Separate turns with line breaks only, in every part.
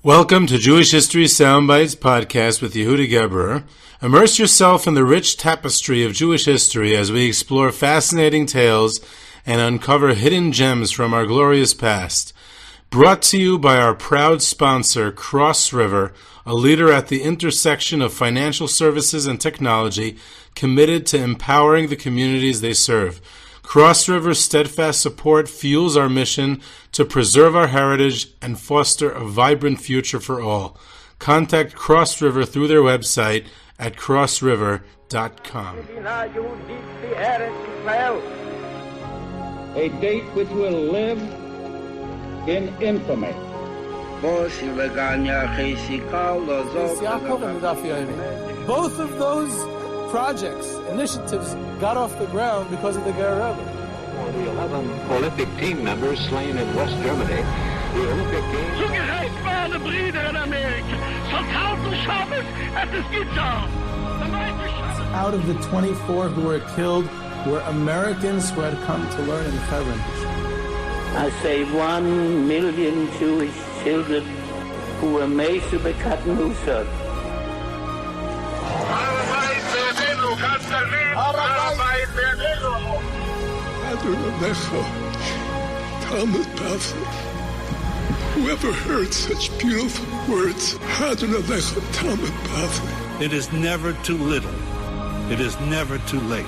Welcome to Jewish History Soundbites podcast with Yehuda Geberer. Immerse yourself in the rich tapestry of Jewish history as we explore fascinating tales and uncover hidden gems from our glorious past. Brought to you by our proud sponsor, Cross River, a leader at the intersection of financial services and technology, committed to empowering the communities they serve. Cross River's steadfast support fuels our mission to preserve our heritage and foster a vibrant future for all. Contact Cross River through their website at crossriver.com.
A date which will live in infamy.
Both
of those projects, initiatives, got off the ground because of the Guerrilla.
For the 11 Olympic team members slain in West Germany, the Olympic Games...
Zugerecht Brüder in Amerika.
Out of the 24 who were killed were Americans who had come to learn in Hebron.
I say 1 million Jewish children who were made to be cut loose.
Whoever heard such beautiful words?
It is never too little, it is never too late,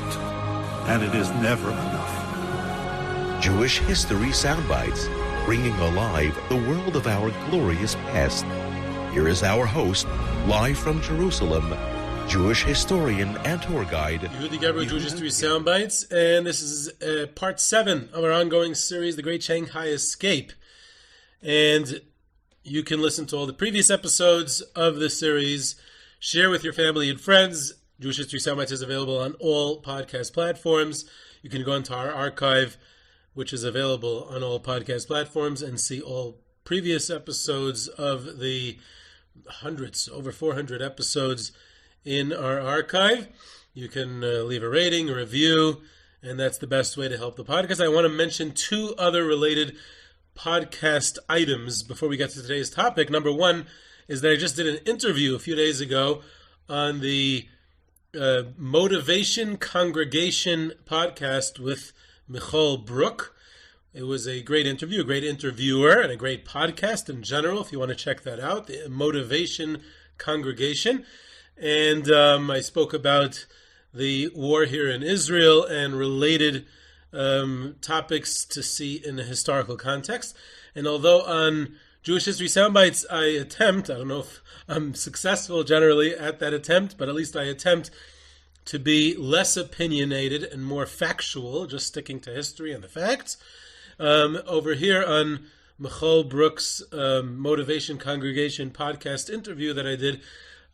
and it is never enough.
Jewish History Soundbites, bringing alive the world of our glorious past. Here is our host, live from Jerusalem, Jewish historian and tour guide,
Yehuda Geberer, Jewish History Soundbites, and this is part 7 of our ongoing series, The Great Shanghai Escape. And you can listen to all the previous episodes of the series, share with your family and friends. Jewish History Soundbites is available on all podcast platforms. You can go into our archive, which is available on all podcast platforms, and see all previous episodes of the hundreds, over 400 episodes in our archive. You can leave a rating, a review, and that's the best way to help the podcast. I want to mention 2 other related podcast items before we get to today's topic. Number 1 is that I just did an interview a few days ago on the Motivation Congregation podcast with Michal Brook. It was a great interview, a great interviewer, and a great podcast in general, if you want to check that out, the Motivation Congregation. And I spoke about the war here in Israel and related topics to see in a historical context. And although on Jewish History Soundbites I don't know if I'm successful generally at that attempt, but at least I attempt to be less opinionated and more factual, just sticking to history and the facts. Over here on Michal Brook's Motivation Congregation podcast interview that I did,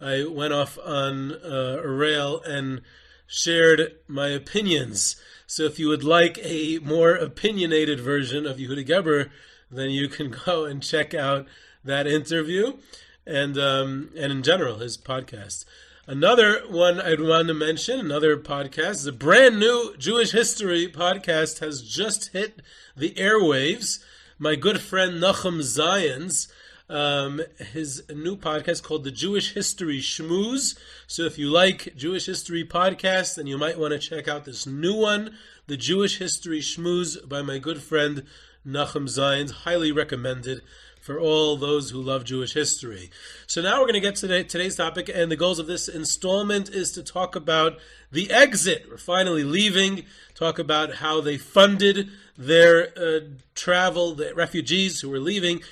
I went off on a rail and shared my opinions. So if you would like a more opinionated version of Yehuda Geberer, then you can go and check out that interview and in general, his podcast. Another one I'd want to mention, another podcast, a brand new Jewish history podcast has just hit the airwaves. My good friend Nachum Zion's his new podcast called The Jewish History Schmooze. So if you like Jewish history podcasts, then you might want to check out this new one, The Jewish History Schmooze by my good friend Nachum Zion's. Highly recommended for all those who love Jewish history. So now we're going to get to today's topic, and the goals of this installment is to talk about the exit. We're finally leaving, talk about how they funded their travel, the refugees who were leaving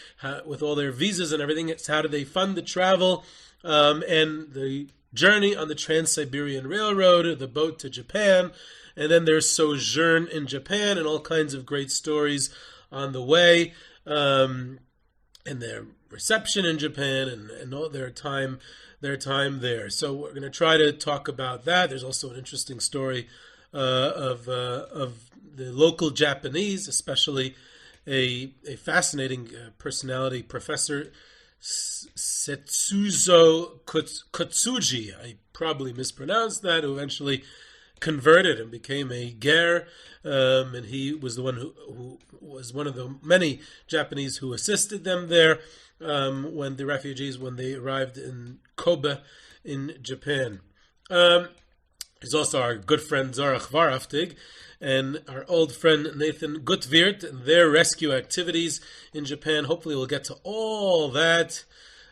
with all their visas and everything. It's how did they fund the travel and the journey on the Trans-Siberian Railroad, the boat to Japan, and then their sojourn in Japan and all kinds of great stories on the way, and their reception in Japan and all their time there. So we're going to try to talk about that. There's also an interesting story of the local Japanese, especially a fascinating personality, Professor Setsuzo Kotsuji. I probably mispronounced that, who eventually converted and became a ger, and he was the one who was one of the many Japanese who assisted them there when they arrived in Kobe in Japan. He's also our good friend Zarach Varaftig and our old friend Nathan Gutwirt and their rescue activities in Japan. Hopefully we'll get to all that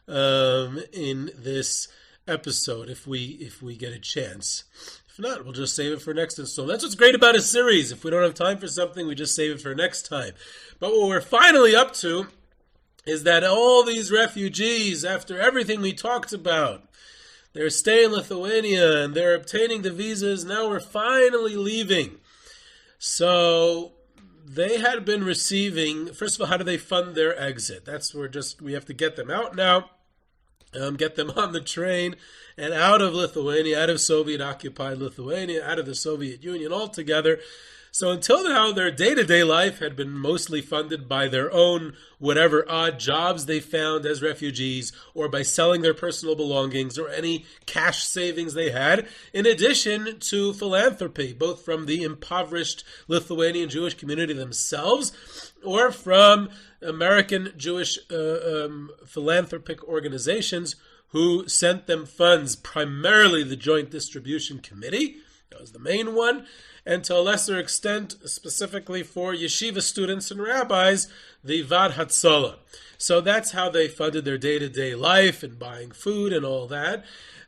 in this episode if we get a chance. If not, we'll just save it for next installment. That's what's great about a series. If we don't have time for something, we just save it for next time. But what we're finally up to is that all these refugees, after everything we talked about, they're staying in Lithuania and they're obtaining the visas. Now we're finally leaving. So they had been receiving, first of all, how do they fund their exit? We have to get them out now, get them on the train and out of Lithuania, out of Soviet-occupied Lithuania, out of the Soviet Union altogether. So until now, their day-to-day life had been mostly funded by their own whatever odd jobs they found as refugees or by selling their personal belongings or any cash savings they had, in addition to philanthropy, both from the impoverished Lithuanian Jewish community themselves or from American Jewish philanthropic organizations who sent them funds, primarily the Joint Distribution Committee. That was the main one. And to a lesser extent, specifically for yeshiva students and rabbis, the Vaad Hatzalah. So that's how they funded their day-to-day life and buying food and all that.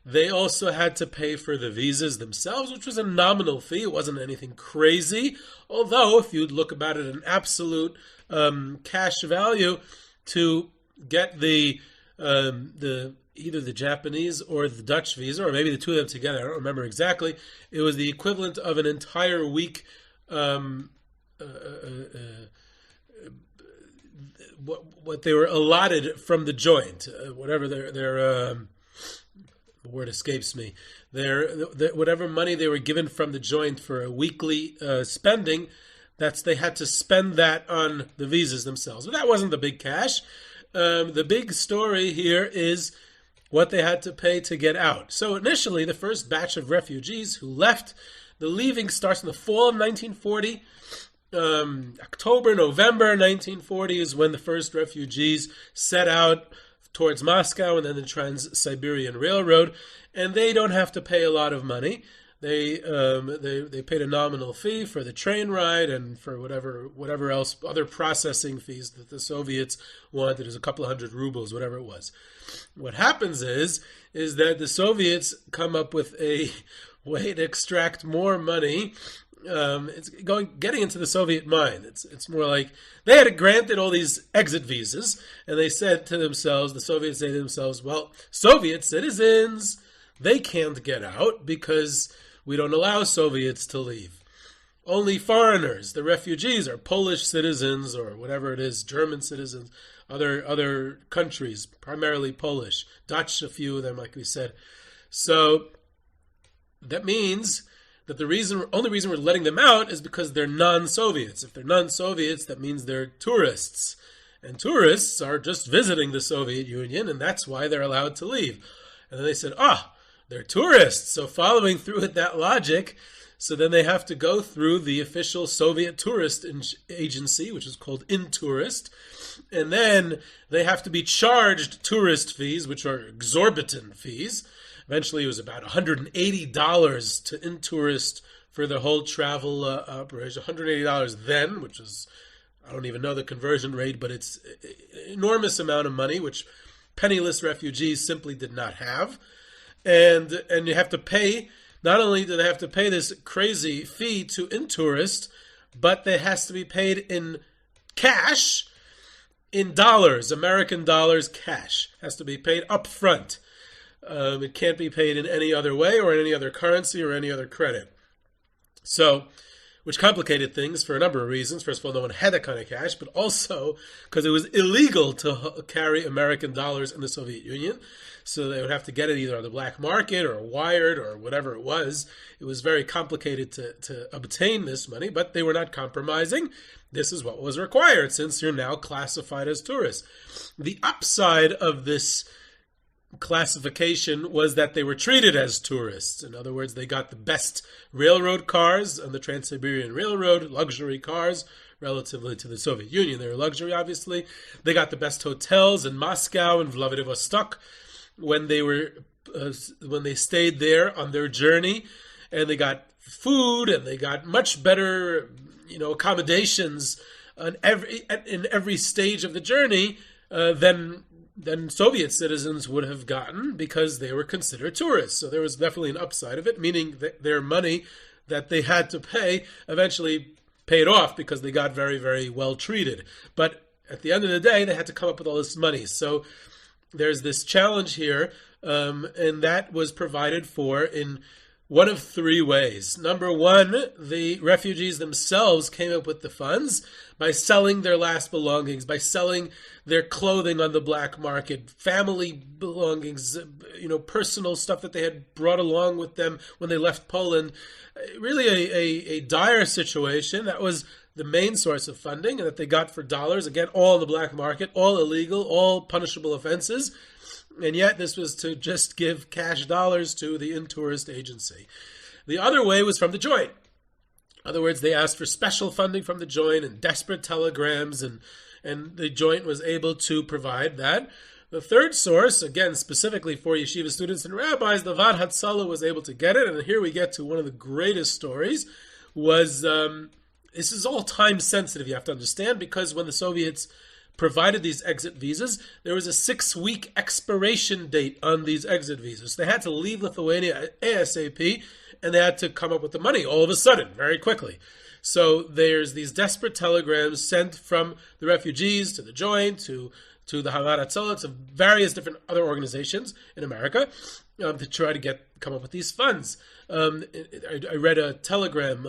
They also had to pay for the visas themselves, which was a nominal fee. It wasn't anything crazy. Although, if you'd look about it in absolute cash value, to get the either the Japanese or the Dutch visa, or maybe the two of them together, I don't remember exactly. It was the equivalent of an entire week, what they were allotted from the joint, whatever their the word escapes me. Whatever money they were given from the joint for a weekly spending, they had to spend that on the visas themselves. But that wasn't the big cash. The big story here is what they had to pay to get out. So initially, the first batch of refugees who left, the leaving starts in the fall of 1940. October, November 1940 is when the first refugees set out towards Moscow and then the Trans-Siberian Railroad, and they don't have to pay a lot of money. They paid a nominal fee for the train ride and for whatever else, other processing fees that the Soviets wanted. It was a couple of hundred rubles, whatever it was. What happens is that the Soviets come up with a way to extract more money. It's getting into the Soviet mind. It's more like they had granted all these exit visas, and they said to themselves, the Soviets say to themselves, well, Soviet citizens, they can't get out because we don't allow Soviets to leave. Only foreigners, the refugees, are Polish citizens or whatever it is, German citizens, other countries, primarily Polish, Dutch, a few of them, like we said. So that means that the only reason we're letting them out is because they're non-Soviets. If they're non-Soviets, that means they're tourists. And tourists are just visiting the Soviet Union, and that's why they're allowed to leave. And then they said, they're tourists. So following through with that logic, so then they have to go through the official Soviet tourist agency, which is called Intourist. And then they have to be charged tourist fees, which are exorbitant fees. Eventually it was about $180 to Intourist for the whole travel operation. $180 then, which is, I don't even know the conversion rate, but it's an enormous amount of money, which penniless refugees simply did not have. And you have to pay, not only do they have to pay this crazy fee to Intourist, but it has to be paid in cash, in dollars, American dollars, cash. It has to be paid up front. It can't be paid in any other way or in any other currency or any other credit. So, which complicated things for a number of reasons. First of all, no one had that kind of cash, but also because it was illegal to carry American dollars in the Soviet Union. So they would have to get it either on the black market or wired or whatever it was. It was very complicated to obtain this money, but they were not compromising. This is what was required since you're now classified as tourists. The upside of this classification was that they were treated as tourists. In other words, they got the best railroad cars on the Trans-Siberian Railroad, luxury cars, relatively to the Soviet Union. They were luxury, obviously. They got the best hotels in Moscow and Vladivostok when they stayed there on their journey, and they got food, and they got much better, accommodations in every stage of the journey than Soviet citizens would have gotten, because they were considered tourists. So there was definitely an upside of it, meaning that their money that they had to pay eventually paid off because they got very, very well treated. But at the end of the day, they had to come up with all this money. So there's this challenge here, and that was provided for in one of three ways. Number one, the refugees themselves came up with the funds by selling their last belongings, by selling their clothing on the black market, family belongings, personal stuff that they had brought along with them when they left Poland. Really a dire situation. That was the main source of funding, and that they got for dollars. Again, all in the black market, all illegal, all punishable offenses. And yet this was to just give cash dollars to the in-tourist agency. The other way was from the Joint. In other words, they asked for special funding from the Joint and desperate telegrams, and the Joint was able to provide that. The third source, again, specifically for yeshiva students and rabbis, the Vaad Hatzalah was able to get it. And here we get to one of the greatest stories, was, this is all time sensitive, you have to understand, because when the Soviets provided these exit visas, there was a 6-week expiration date on these exit visas. So they had to leave Lithuania ASAP, and they had to come up with the money all of a sudden, very quickly. So there's these desperate telegrams sent from the refugees to the Joint, to the Vaad Hatzalah, to various different other organizations in America, to try to come up with these funds. I read a telegram,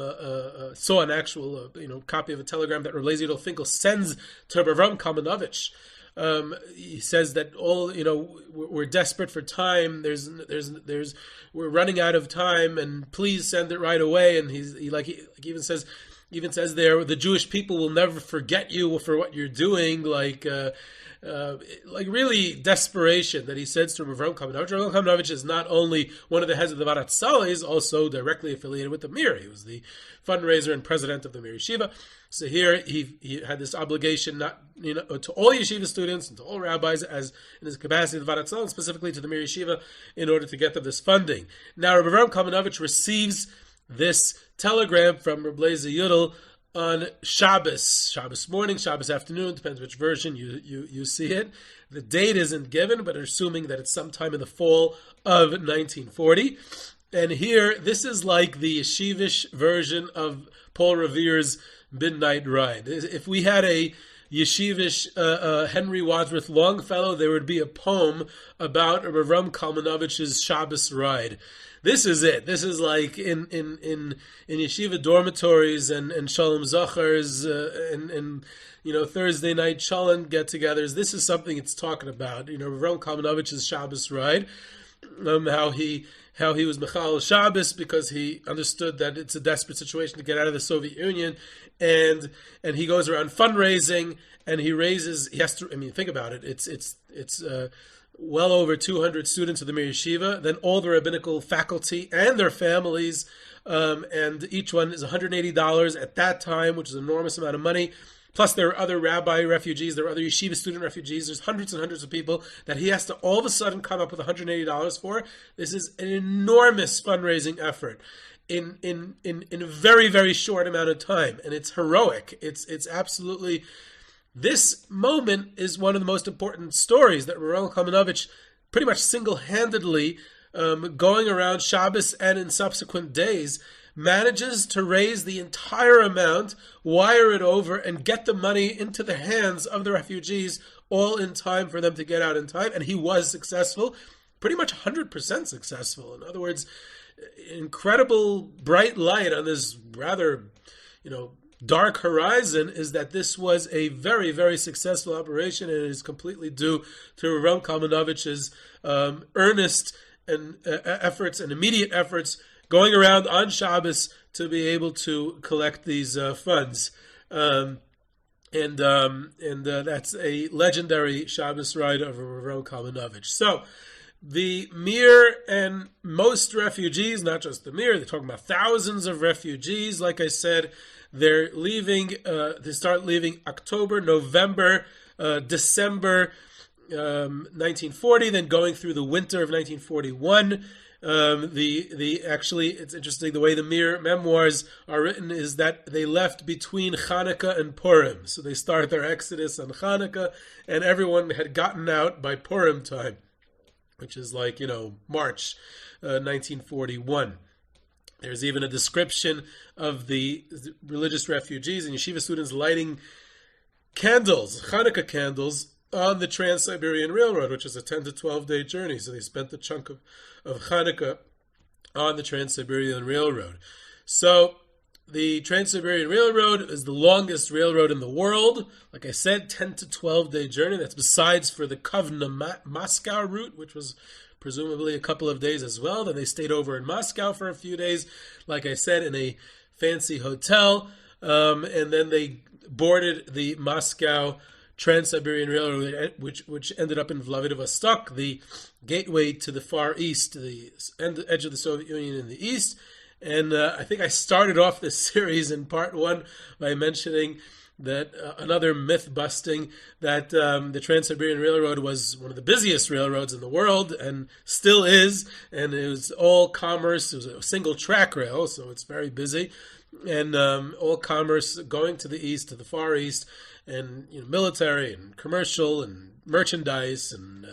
saw an actual copy of a telegram that Rav Yidel Finkel sends to Rav Avraham Kalmanowitz. He says that we're desperate for time. We're running out of time, and please send it right away. And he even says there, the Jewish people will never forget you for what you're doing. Really desperation that he says to Rav Avraham Kalmanowitz. Rav Avraham Kalmanowitz is not only one of the heads of the Vaad Hatzalah, he's also directly affiliated with the Mir. He was the fundraiser and president of the Mir Yeshiva. So here he had this obligation to all yeshiva students and to all rabbis, as in his capacity of the Vaad Hatzalah, and specifically to the Mir Yeshiva, in order to get them this funding. Now Rav Avraham Kalmanowitz receives this telegram from Rav Yidel on Shabbos morning, Shabbos afternoon, depends which version you see it. The date isn't given, but assuming that it's sometime in the fall of 1940. And here, this is like the yeshivish version of Paul Revere's Midnight Ride. If we had a yeshivish Henry Wadsworth Longfellow, there would be a poem about Rav Avraham Kalmanowitz's Shabbos ride. This is it. This is like in yeshiva dormitories and Shalom Zachars and Thursday night Shalom get-togethers. This is something it's talking about. Rav Avraham Kalmanowitz's Shabbos ride, how he was Michal Shabbos because he understood that it's a desperate situation to get out of the Soviet Union, and he goes around fundraising, and he has to. I mean, think about it. It's well over 200 students of the Mir Yeshiva, then all the rabbinical faculty and their families, and each one is $180 at that time, which is an enormous amount of money. Plus there are other rabbi refugees, there are other yeshiva student refugees, there's hundreds and hundreds of people that he has to all of a sudden come up with $180 for. This is an enormous fundraising effort in a very, very short amount of time, and it's heroic. It's absolutely... This moment is one of the most important stories that Rav Avraham Kalmanowitz pretty much single-handedly, going around Shabbos and in subsequent days, manages to raise the entire amount, wire it over, and get the money into the hands of the refugees all in time for them to get out in time. And he was successful, pretty much 100% successful. In other words, incredible bright light on this rather, dark horizon is that this was a very, very successful operation, and it is completely due to Rav Avraham Kalmanowitz's earnest and efforts and immediate efforts going around on Shabbos to be able to collect these funds. And that's a legendary Shabbos ride of Rav Avraham Kalmanowitz. So The Mir and most refugees, not just the Mir, they're talking about thousands of refugees. Like I said, they're leaving, they start leaving October, November, December 1940, then going through the winter of 1941. Actually, it's interesting, the way the Mir memoirs are written is that they left between Hanukkah and Purim. So they start their exodus on Hanukkah, and everyone had gotten out by Purim time, which is like, March 1941. There's even a description of the religious refugees and yeshiva students lighting candles, Hanukkah candles, on the Trans-Siberian Railroad, which is a 10 to 12 day journey. So they spent the chunk of Hanukkah on the Trans-Siberian Railroad. So the Trans-Siberian Railroad is the longest railroad in the world. Like I said, 10 to 12 day journey. That's besides for the Kovna-Moscow route, which was presumably a couple of days as well. Then they stayed over in Moscow for a few days, like I said, in a fancy hotel. And then they boarded the Moscow Trans-Siberian Railroad, which ended up in Vladivostok, the gateway to the Far East, the edge of the Soviet Union in the East. And I think I started off this series in part one by mentioning that another myth busting, that the Trans-Siberian Railroad was one of the busiest railroads in the world and still is, and it was all commerce. It was a single track rail, so it's very busy, and all commerce going to the east, to the Far East, and military and commercial and merchandise and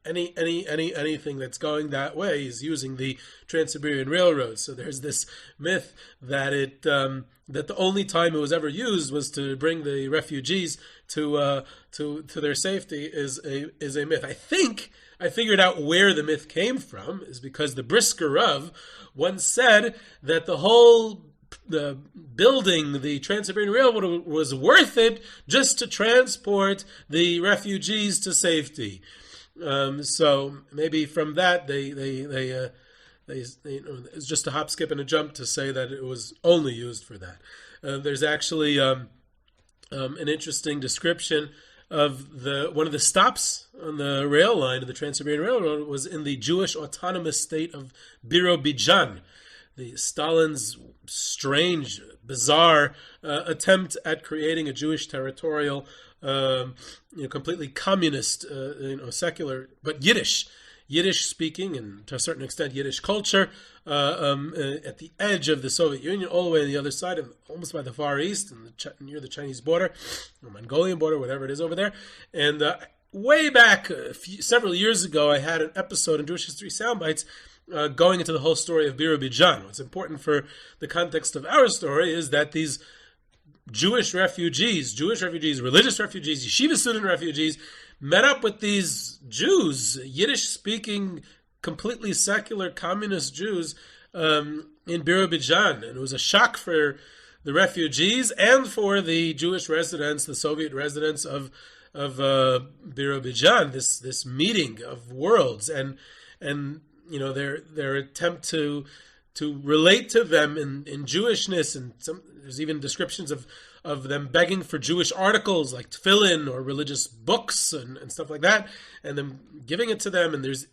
anything that's going that way is using the Trans-Siberian Railroad. So there's this myth that that the only time it was ever used was to bring the refugees to their safety is a myth. I think I figured out where the myth came from is because the Brisker Rav once said that the building the Trans-Siberian Railroad was worth it just to transport the refugees to safety. So maybe from that it's just a hop, skip, and a jump to say that it was only used for that. There's actually an interesting description of one of the stops on the rail line of the Trans-Siberian Railroad was in the Jewish autonomous state of Birobidzhan. The Stalin's strange, bizarre attempt at creating a Jewish territorial, completely communist, secular, but Yiddish speaking, and to a certain extent Yiddish culture, at the edge of the Soviet Union, all the way on the other side, and almost by the Far East, and near the Chinese border, or Mongolian border, whatever it is over there. And way back, several years ago, I had an episode in Jewish History Soundbites going into the whole story of Birobidzhan. What's important for the context of our story is that these Jewish refugees, religious refugees, yeshiva student refugees, met up with these Jews, Yiddish-speaking, completely secular communist Jews in Birobidzhan. And it was a shock for the refugees and for the Jewish residents, the Soviet residents of Birobidzhan, this meeting of worlds. And their attempt to relate to them in Jewishness, and there's even descriptions of them begging for Jewish articles like tefillin or religious books and stuff like that, and them giving it to them. And there's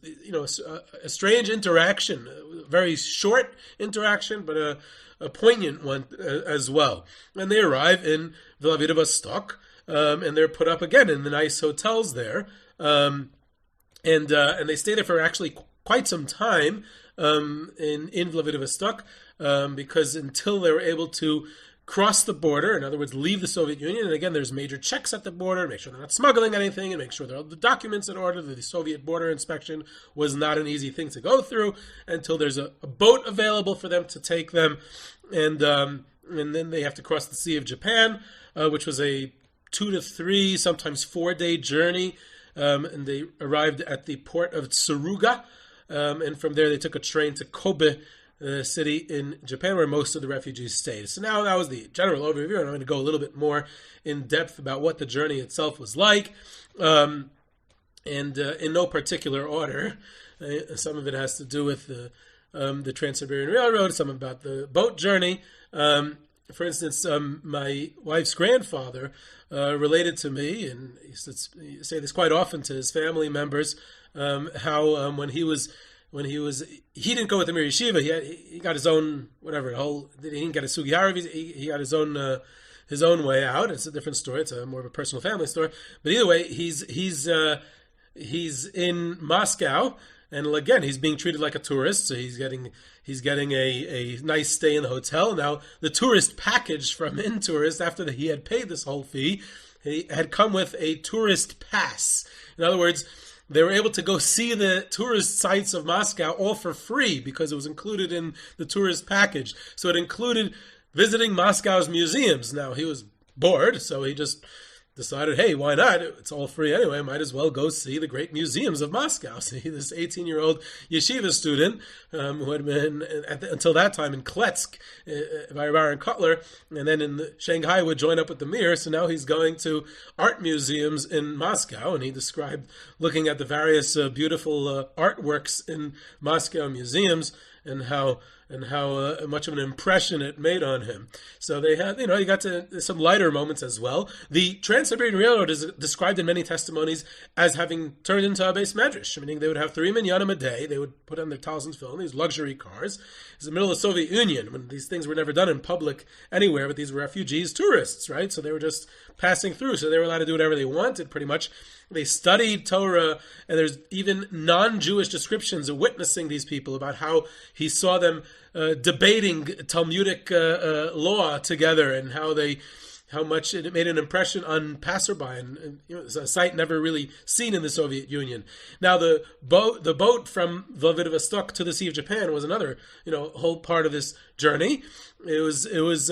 a strange interaction, a very short interaction, but a poignant one as well. And they arrive in Vladivostok, and they're put up again in the nice hotels there, and they stay there for actually quite some time in Vladivostok, because until they were able to cross the border, in other words, leave the Soviet Union. And again, there's major checks at the border, make sure they're not smuggling anything, and make sure that all the documents in order. The Soviet border inspection was not an easy thing to go through until there's a boat available for them to take them, and then they have to cross the Sea of Japan, which was a 2 to 3, sometimes 4 day journey, and they arrived at the port of Tsuruga, and from there they took a train to Kobe, city in Japan, where most of the refugees stayed. So now that was the general overview, and I'm going to go a little bit more in depth about what the journey itself was like, and in no particular order. Some of it has to do with the Trans-Siberian Railroad, some about the boat journey. for instance, my wife's grandfather related to me, and he say this quite often to his family members, how when he didn't go with the Mir Yeshiva, he got his own whatever. He didn't get a Sugihara visa. He got his own way out. It's a different story. It's more of a personal family story. But either way, he's in Moscow, and again, he's being treated like a tourist. So he's getting a nice stay in the hotel. Now, the tourist package from Intourist, after he had paid this whole fee, he had come with a tourist pass. In other words, they were able to go see the tourist sites of Moscow all for free because it was included in the tourist package. So it included visiting Moscow's museums. Now, he was bored, so he just decided, hey, why not? It's all free anyway. Might as well go see the great museums of Moscow. See, this 18-year-old yeshiva student who had been, until that time, in Kletsk by Rav Avraham Kalmanowitz, and then in Shanghai would join up with the Mir. So now he's going to art museums in Moscow, and he described looking at the various beautiful artworks in Moscow museums and how much of an impression it made on him. So they had, you got to some lighter moments as well. The Trans-Siberian Railroad is described in many testimonies as having turned into a base medrash, meaning they would have 3 minyanim a day. They would put on their towels and film these luxury cars. It's the middle of the Soviet Union when these things were never done in public anywhere, but these were refugees, tourists, right? So they were just passing through. So they were allowed to do whatever they wanted, pretty much. They studied Torah, and there's even non-Jewish descriptions of witnessing these people about how he saw them debating Talmudic law together, and how much it made an impression on passerby, and it's a sight never really seen in the Soviet Union. Now the boat from Vladivostok to the Sea of Japan was another whole part of this journey. It was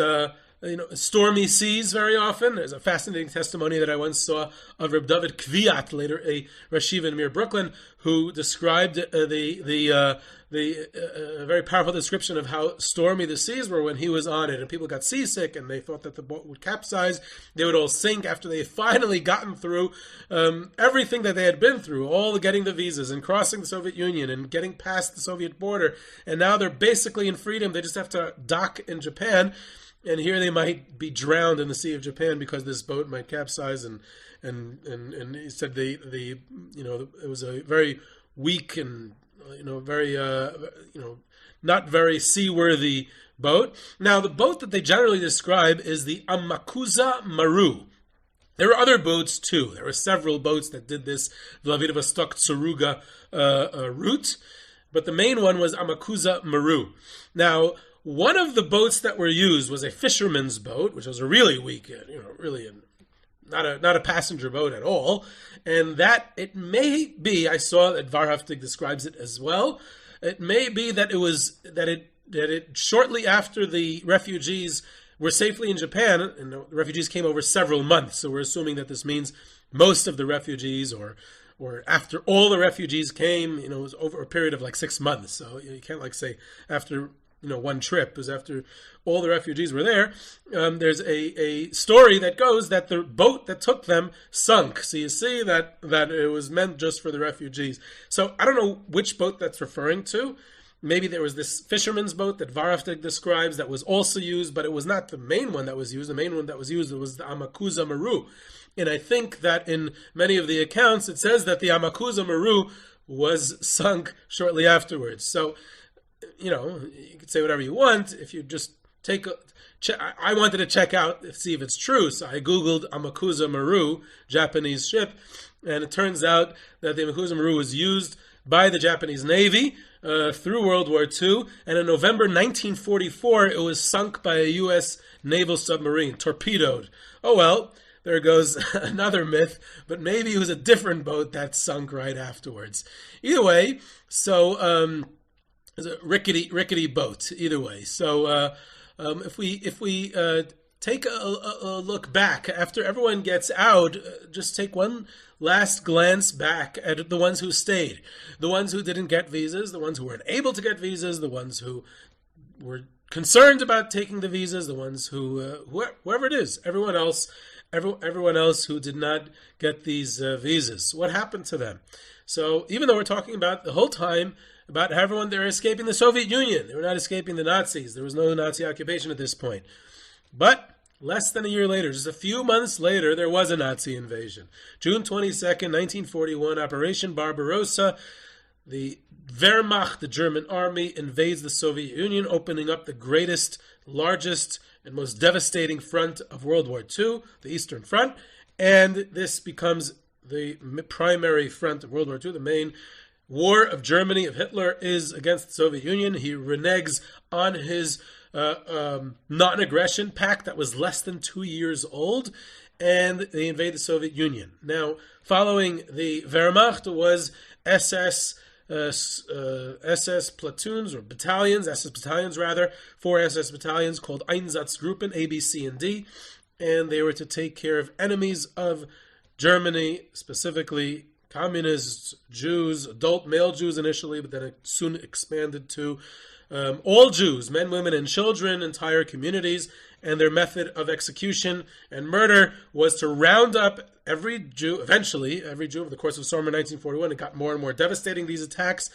stormy seas very often. There's a fascinating testimony that I once saw of Reb David Kviat, later a Rashiva in Mir, Brooklyn, who described the very powerful description of how stormy the seas were when he was on it, and people got seasick and they thought that the boat would capsize. They would all sink after they had finally gotten through everything that they had been through, all the getting the visas and crossing the Soviet Union and getting past the Soviet border, and now they're basically in freedom. They just have to dock in Japan. And here they might be drowned in the Sea of Japan because this boat might capsize, and he said it was a very weak and very not very seaworthy boat. Now the boat that they generally describe is the Amakusa Maru. There were other boats too. There were several boats that did this Vladivostok Tsuruga route, but the main one was Amakusa Maru. Now, one of the boats that were used was a fisherman's boat, which was a really weak, not a passenger boat at all. And that it may be, I saw that Varhaftig describes it as well. It may be that it shortly after the refugees were safely in Japan, and the refugees came over several months. So we're assuming that this means most of the refugees, or after all the refugees came, it was over a period of like 6 months. So you can't say after one trip. It was after all the refugees were there. There's a story that goes that the boat that took them sunk. So you see that it was meant just for the refugees. So I don't know which boat that's referring to. Maybe there was this fisherman's boat that Varhaftig describes that was also used, but it was not the main one that was used. The main one that was used was the Amakusa Maru. And I think that in many of the accounts it says that the Amakusa Maru was sunk shortly afterwards. So you could say whatever you want. If you just I wanted to check out, see if it's true. So I Googled Amakusa Maru, Japanese ship, and it turns out that the Amakusa Maru was used by the Japanese Navy through World War II. And in November 1944, it was sunk by a U.S. naval submarine, torpedoed. Oh, well, there goes another myth, but maybe it was a different boat that sunk right afterwards. Either way, so it's a rickety boat. Either way, so if we take a look back after everyone gets out, just take one last glance back at the ones who stayed, the ones who didn't get visas, the ones who weren't able to get visas, the ones who were concerned about taking the visas, the ones who whoever it is, everyone else who did not get these visas. What happened to them? So even though we're talking about the whole time about everyone, they're escaping the Soviet Union, they were not escaping the Nazis. There was no Nazi occupation at this point. But less than a year later, just a few months later, there was a Nazi invasion. June 22nd, 1941, Operation Barbarossa. The Wehrmacht, the German army, invades the Soviet Union, opening up the greatest, largest, and most devastating front of World War II, the Eastern Front. And this becomes the primary front of World War II. The main war of Germany, of Hitler, is against the Soviet Union. He reneges on his non-aggression pact that was less than 2 years old, and they invade the Soviet Union. Now, following the Wehrmacht was SS platoons, or battalions, SS battalions rather, 4 SS battalions called Einsatzgruppen, A, B, C, and D, and they were to take care of enemies of Germany, specifically communists, Jews, adult male Jews initially, but then it soon expanded to all Jews, men, women, and children, entire communities. And their method of execution and murder was to round up every Jew, eventually, every Jew over the course of summer 1941. It got more and more devastating, these attacks.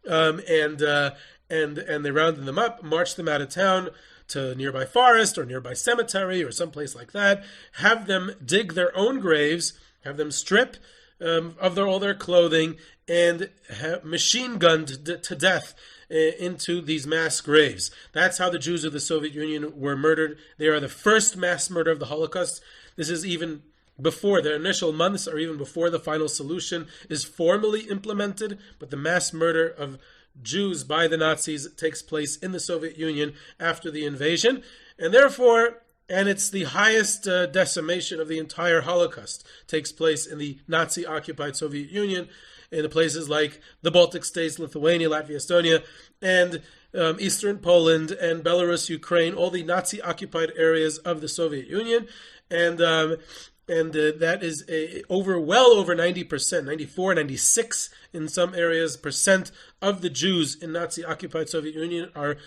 And they rounded them up, marched them out of town to a nearby forest or nearby cemetery or someplace like that, have them dig their own graves, have them strip of all their clothing, and machine gunned to death into these mass graves. That's how the Jews of the Soviet Union were murdered. They are the first mass murder of the Holocaust. This is even before the initial months, or even before the final solution is formally implemented, but the mass murder of Jews by the Nazis takes place in the Soviet Union after the invasion, and therefore, and it's the highest decimation of the entire Holocaust, takes place in the Nazi-occupied Soviet Union, in the places like the Baltic states, Lithuania, Latvia, Estonia, and Eastern Poland and Belarus, Ukraine, all the Nazi-occupied areas of the Soviet Union, and that is well over 90%, 94, 96 in some areas percent of the Jews in Nazi-occupied Soviet Union are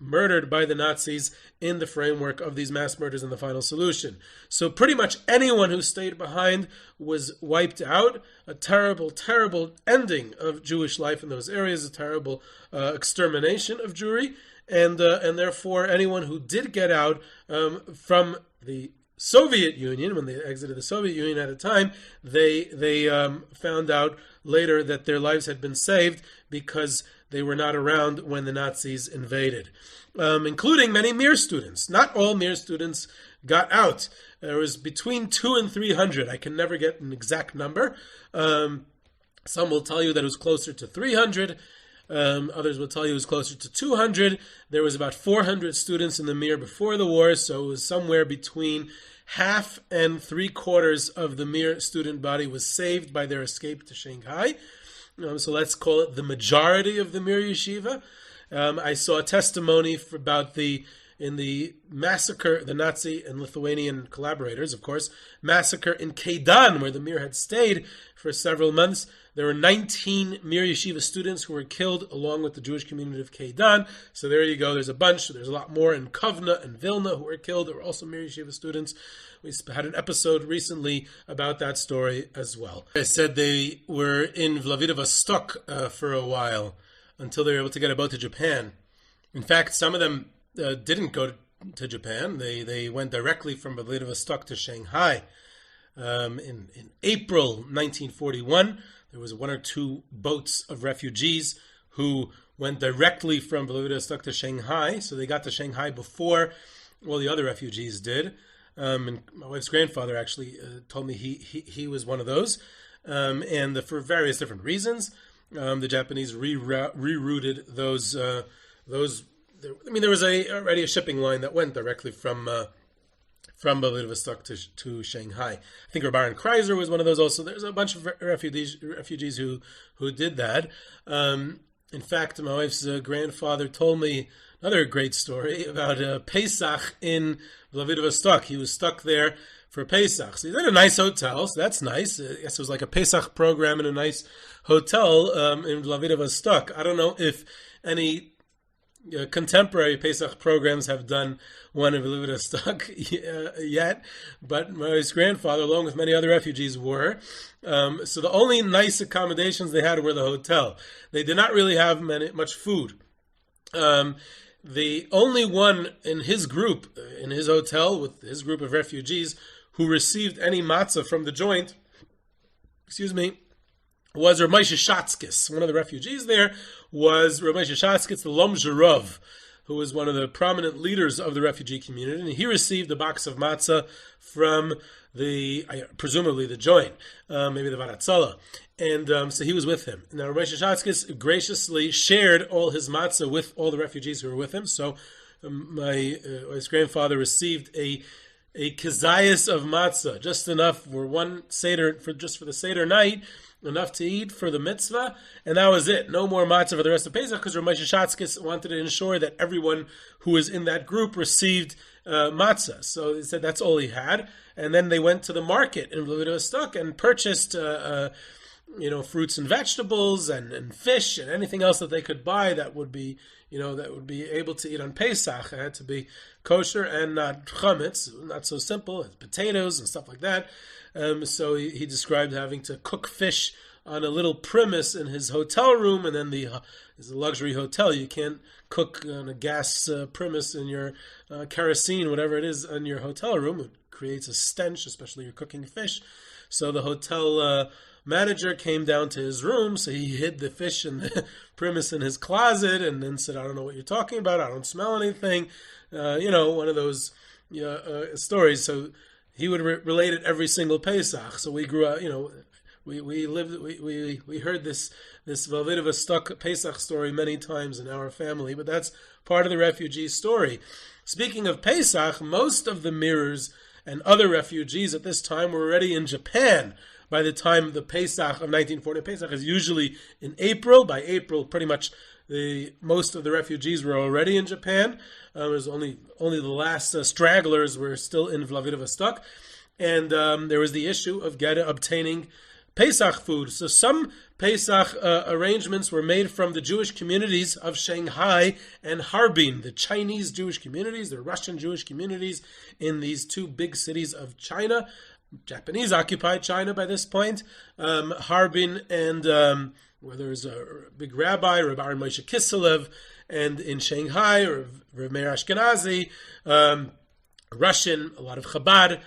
murdered by the Nazis in the framework of these mass murders and the final solution. So pretty much anyone who stayed behind was wiped out. A terrible, terrible ending of Jewish life in those areas, a terrible extermination of Jewry, and therefore anyone who did get out from the Soviet Union, when they exited the Soviet Union at a time, they found out later that their lives had been saved because they were not around when the Nazis invaded, including many Mir students. Not all Mir students got out. There was between 200 and 300. I can never get an exact number. Some will tell you that it was closer to 300. Others will tell you it was closer to 200. There was about 400 students in the Mir before the war, so it was somewhere between half and 3/4 of the Mir student body was saved by their escape to Shanghai. So let's call it the majority of the Mir Yeshiva. I saw a testimony about in the massacre, the Nazi and Lithuanian collaborators, of course, massacre in Kaidan, where the Mir had stayed for several months. There were 19 Mir Yeshiva students who were killed along with the Jewish community of Kaidan. So there you go. There's a bunch. There's a lot more in Kovna and Vilna who were killed. There were also Mir Yeshiva students. We had an episode recently about that story as well. I said they were in Vladivostok for a while until they were able to get a boat to Japan. In fact, some of them didn't go to Japan. They went directly from Vladivostok to Shanghai. In April 1941, there was 1 or 2 boats of refugees who went directly from Vladivostok to Shanghai. So they got to Shanghai before all the other refugees did. And my wife's grandfather actually told me he was one of those. And for various different reasons, the Japanese rerouted those. There was already a shipping line that went directly from Vladivostok to Shanghai. I think Baron Kreiser was one of those also. There's a bunch of refugees who did that. In fact, my wife's grandfather told me another great story about Pesach in Vladivostok. He was stuck there for Pesach. So he's in a nice hotel, so that's nice. I guess it was like a Pesach program in a nice hotel in Vladivostok. I don't know if any contemporary Pesach programs have done one in Vladivostok yet, but my grandfather, along with many other refugees, were. So the only nice accommodations they had were the hotel. They did not really have much food. the only one in his group, in his hotel with his group of refugees, who received any matzah from the joint, was Rav Moshe Shatzkis. One of the refugees there was Rav Moshe Shatzkis, the Lomzherov, who was one of the prominent leaders of the refugee community, and he received a box of matzah from presumably the joint, maybe the Vaad Hatzalah. And so he was with him. Now, Rav Moshe Shatzkis graciously shared all his matzah with all the refugees who were with him. So my grandfather received a kazayas of matzah, just enough for one seder, for the seder night, enough to eat for the mitzvah, and that was it. No more matzah for the rest of Pesach, because Rav Moshe Shatzkis wanted to ensure that everyone who was in that group received matzah. So he said that's all he had, and then they went to the market in Vladivostok and purchased fruits and vegetables and fish and anything else that they could buy that would be able to eat on Pesach. It had to be kosher and not chametz, not so simple, potatoes and stuff like that. So he described having to cook fish on a little premise in his hotel room, and then it's a luxury hotel. You can't cook on a gas premise in your kerosene, whatever it is, in your hotel room. It creates a stench, especially you're cooking fish. So the hotel manager came down to his room, so he hid the fish and the premise in his closet, and then said, "I don't know what you're talking about. I don't smell anything." One of those stories. So he would relate it every single Pesach. So we grew up, we heard this Vladivostok Pesach story many times in our family, but that's part of the refugee story. Speaking of Pesach, most of the mirrors and other refugees at this time were already in Japan. By the time the Pesach of 1940, Pesach is usually in April. By April, pretty much most of the refugees were already in Japan. It was only the last stragglers were still in Vladivostok, and there was the issue of obtaining Pesach food. So some Pesach arrangements were made from the Jewish communities of Shanghai and Harbin, the Chinese Jewish communities, the Russian Jewish communities in these two big cities of China. Japanese occupied China by this point. Harbin and where there's a big rabbi, Rav Avraham Kalmanowitz, and in Shanghai, Rav Meir Ashkenazi, Russian, a lot of Chabad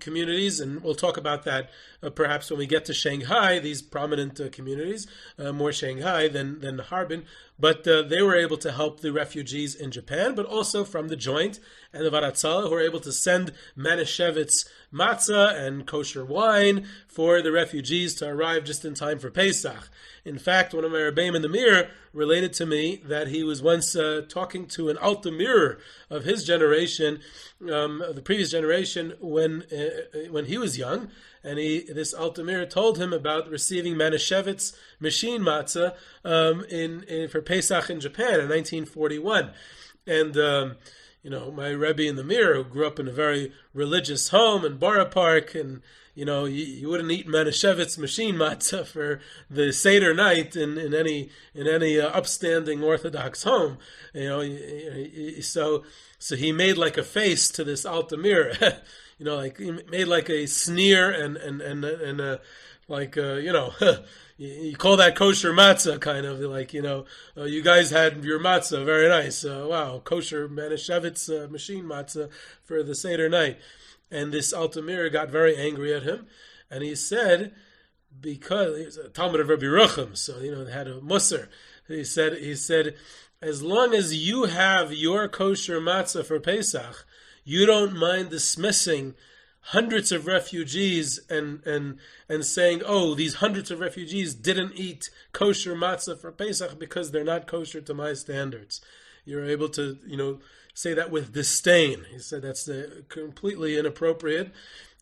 communities, and we'll talk about that perhaps when we get to Shanghai, these prominent communities, more Shanghai than Harbin, but they were able to help the refugees in Japan, but also from the joint and the Vaad Hatzalah, who were able to send Manischewitz matzah and kosher wine for the refugees to arrive just in time for Pesach. In fact, one of my Rebbeim in the Mir related to me that he was once talking to an Alta Mirror of his generation, the previous generation, when he was young, and this Alta Mirror told him about receiving Manischewitz machine matzah for Pesach in Japan in 1941. And my Rebbe in the Mir, who grew up in a very religious home in Borough Park, and you wouldn't eat Manischewitz machine matzah for the Seder night in any upstanding Orthodox home. So he made like a face to this Alta Mir, like he made like a sneer and you call that kosher matzah, kind of like, you guys had your matzah, very nice. Wow, kosher Manischewitz machine matzah for the Seder night. And this Alta Mir got very angry at him, and he said, because he was a Talmud of Rabbi Rucham, so they had a musar. He said, as long as you have your kosher matzah for Pesach, you don't mind dismissing hundreds of refugees and saying, oh, these hundreds of refugees didn't eat kosher matzah for Pesach because they're not kosher to my standards. You're able to, say that with disdain. He said that's completely inappropriate.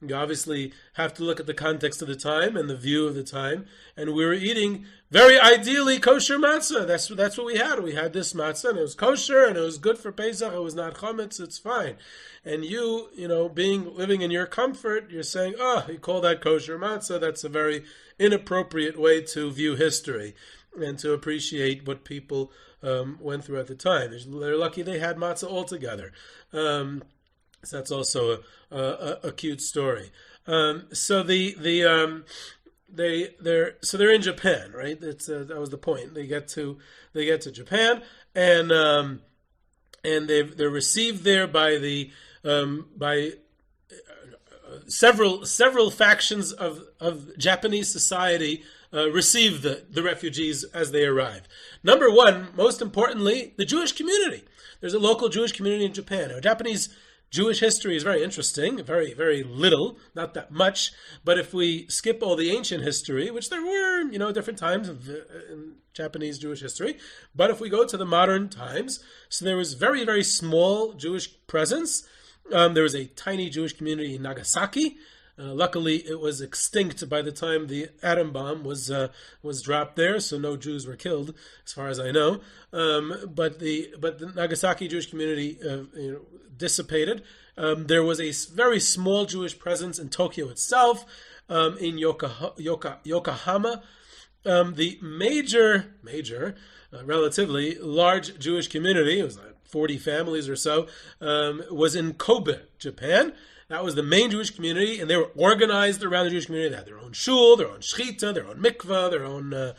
You obviously have to look at the context of the time and the view of the time. And we were eating very ideally kosher matzah. That's what we had. We had this matzah, and it was kosher, and it was good for Pesach. It was not chametz. It's fine. And you, living in your comfort, you're saying, oh, you call that kosher matzah. That's a very inappropriate way to view history and to appreciate what people went through at the time. They're lucky they had matzah altogether. So that's also a cute story. So they're in Japan, right? That was the point. They get to Japan, and and they're received there by several factions of Japanese society. Receive the refugees as they arrive. Number one, most importantly, the Jewish community. There's a local Jewish community in Japan. Now, Japanese Jewish history is very interesting, very, very little, not that much. But if we skip all the ancient history, which there were, different times in Japanese Jewish history, but if we go to the modern times, so there was very, very small Jewish presence. There was a tiny Jewish community in Nagasaki. Luckily, it was extinct by the time the atom bomb was dropped there, so no Jews were killed, as far as I know. But the Nagasaki Jewish community dissipated. There was a very small Jewish presence in Tokyo itself, in Yokohama. The major, relatively large Jewish community, it was like 40 families or so, was in Kobe, Japan. That was the main Jewish community, and they were organized around the Jewish community. They had their own shul, their own shechita, their own mikvah, their own,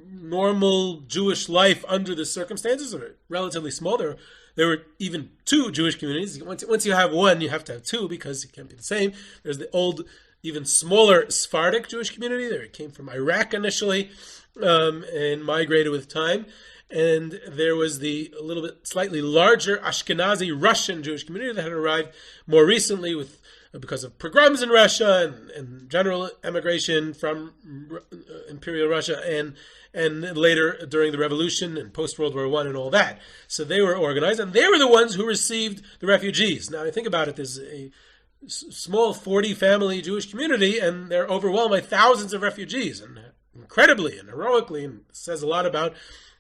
normal Jewish life under the circumstances. They were relatively small. There were even two Jewish communities. Once you have one, you have to have two because it can't be the same. There's the old, even smaller Sephardic Jewish community. They came from Iraq initially and migrated with time. And there was the a little bit slightly larger Ashkenazi Russian Jewish community that had arrived more recently because of pogroms in Russia and general emigration from Imperial Russia and later during the revolution and post-World War I and all that. So they were organized, and they were the ones who received the refugees. Now, I think about it, there's a small 40-family Jewish community, and they're overwhelmed by thousands of refugees, and incredibly and heroically, and says a lot about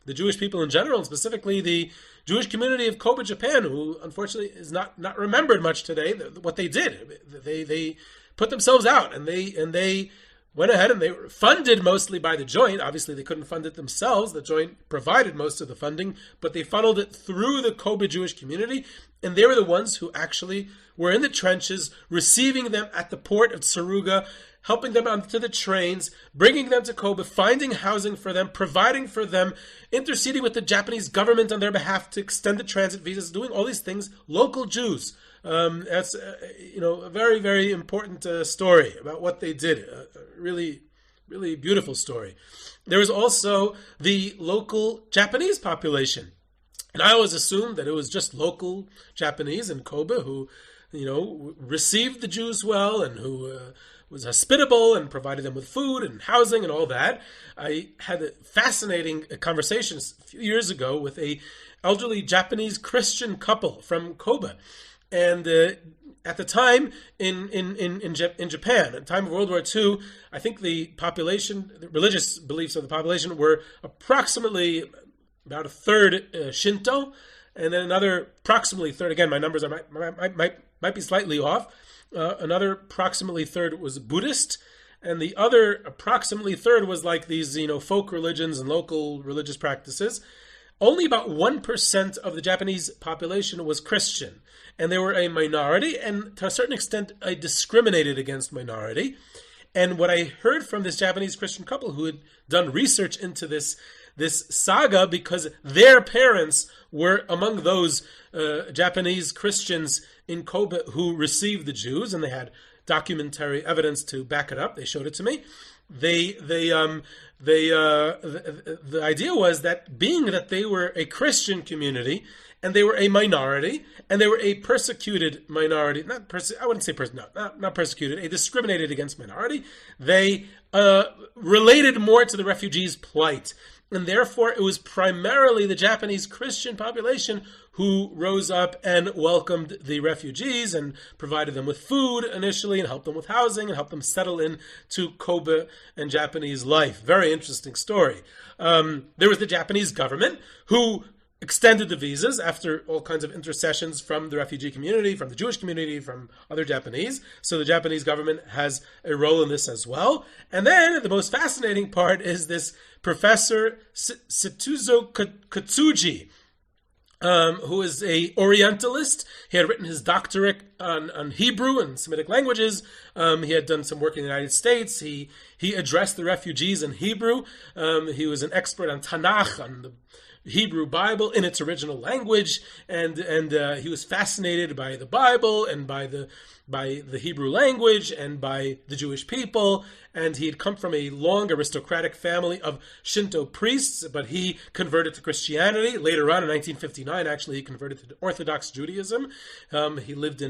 the Jewish people in general, and specifically the Jewish community of Kobe, Japan, who unfortunately is not remembered much today. What they did, they put themselves out, and they went ahead and they were funded mostly by the joint. Obviously, they couldn't fund it themselves. The joint provided most of the funding, but they funneled it through the Kobe Jewish community, and they were the ones who actually were in the trenches, receiving them at the port of Tsuruga, helping them onto the trains, bringing them to Kobe, finding housing for them, providing for them, interceding with the Japanese government on their behalf to extend the transit visas, doing all these things. Local Jews. That's a very, very important story about what they did. A really, really beautiful story. There was also the local Japanese population. And I always assumed that it was just local Japanese in Kobe who, received the Jews well and who was hospitable and provided them with food and housing and all that. I had a fascinating conversation a few years ago with a elderly Japanese Christian couple from Kobe. And at the time in Japan, at the time of World War II, I think the religious beliefs of the population were approximately about a third Shinto, and then another approximately third. Again, my numbers might be slightly off. Another approximately third was Buddhist, and the other approximately third was like these, folk religions and local religious practices. Only about 1% of the Japanese population was Christian, and they were a minority, and to a certain extent, a discriminated against minority. And what I heard from this Japanese Christian couple who had done research into this saga, because their parents were among those Japanese Christians in Kobe who received the Jews, and they had documentary evidence to back it up. They showed it to me. The idea was that being that they were a Christian community and they were a minority and they were a persecuted minority, not persecuted, a discriminated against minority, they related more to the refugees' plight. And therefore, it was primarily the Japanese Christian population who rose up and welcomed the refugees and provided them with food initially and helped them with housing and helped them settle into Kobe and Japanese life. Very interesting story. There was the Japanese government who extended the visas after all kinds of intercessions from the refugee community, from the Jewish community, from other Japanese. So the Japanese government has a role in this as well. And then the most fascinating part is this Professor Setsuzo Katsuji, who is a Orientalist. He had written his doctorate on Hebrew and Semitic languages. He had done some work in the United States. He addressed the refugees in Hebrew. He was an expert on Tanakh, on the Hebrew Bible in its original language, and he was fascinated by the Bible and by the Hebrew language and by the Jewish people. And he had come from a long aristocratic family of Shinto priests, but he converted to Christianity. Later on, in 1959, actually, he converted to Orthodox Judaism. He lived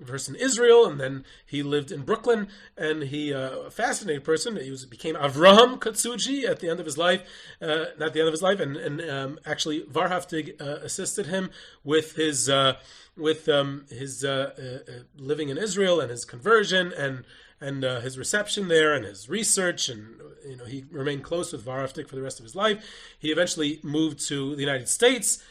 first in Israel, and then he lived in Brooklyn, and he, a fascinating person. He became Avraham Kalmanowitz at the end of his life, not the end of his life, and actually Wahrhaftig assisted him with his living in Israel and his conversion and his reception there and his research, and he remained close with Wahrhaftig for the rest of his life. He eventually moved to the United States.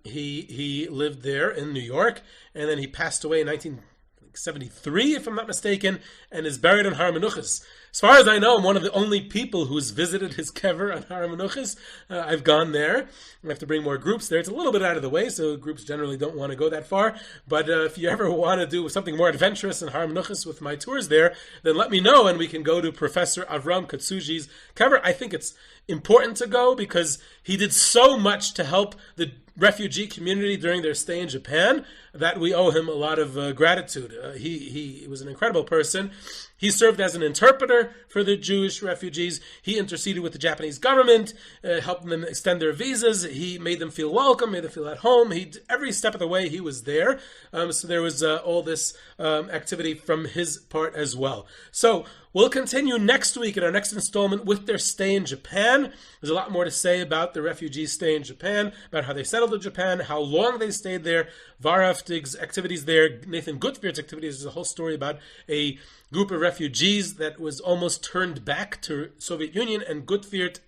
He lived there in New York, and then he passed away in 1973, if I'm not mistaken, and is buried in Har Menuchos. As far as I know, I'm one of the only people who's visited his kever on Har Menuchos. I've gone there. I have to bring more groups there. It's a little bit out of the way, so groups generally don't want to go that far. But if you ever want to do something more adventurous in Har Menuchos with my tours there, then let me know, and we can go to Professor Avraham Kalmanowitz kever. I think it's important to go because he did so much to help the refugee community during their stay in Japan that we owe him a lot of gratitude. He was an incredible person. He served as an interpreter for the Jewish refugees. He interceded with the Japanese government, helped them extend their visas. He made them feel welcome, made them feel at home. Every step of the way he was there. So there was all this activity from his part as well. So we'll continue next week in our next installment with their stay in Japan. There's a lot more to say about the refugees' stay in Japan, about how they settled in Japan, how long they stayed there, Wahrhaftig's activities there, Nathan Gutfield's activities. There's a whole story about a group of refugees that was almost turned back to Soviet Union, and Gutfield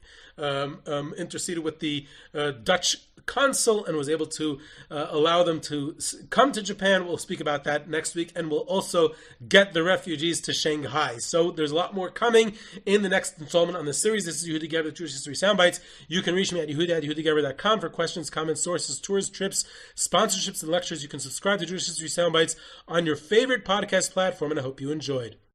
interceded with the Dutch consul and was able to allow them to come to Japan. We'll speak about that next week, and we'll also get the refugees to Shanghai. So there's a lot more coming in the next installment on the series. This is Yehuda Geber, Jewish History Soundbites. You can reach me at yehuda@yehudageber.com for questions, comments, sources, tours, trips, sponsorships, and lectures. You can subscribe to Jewish History Soundbites on your favorite podcast platform, and I hope you enjoyed.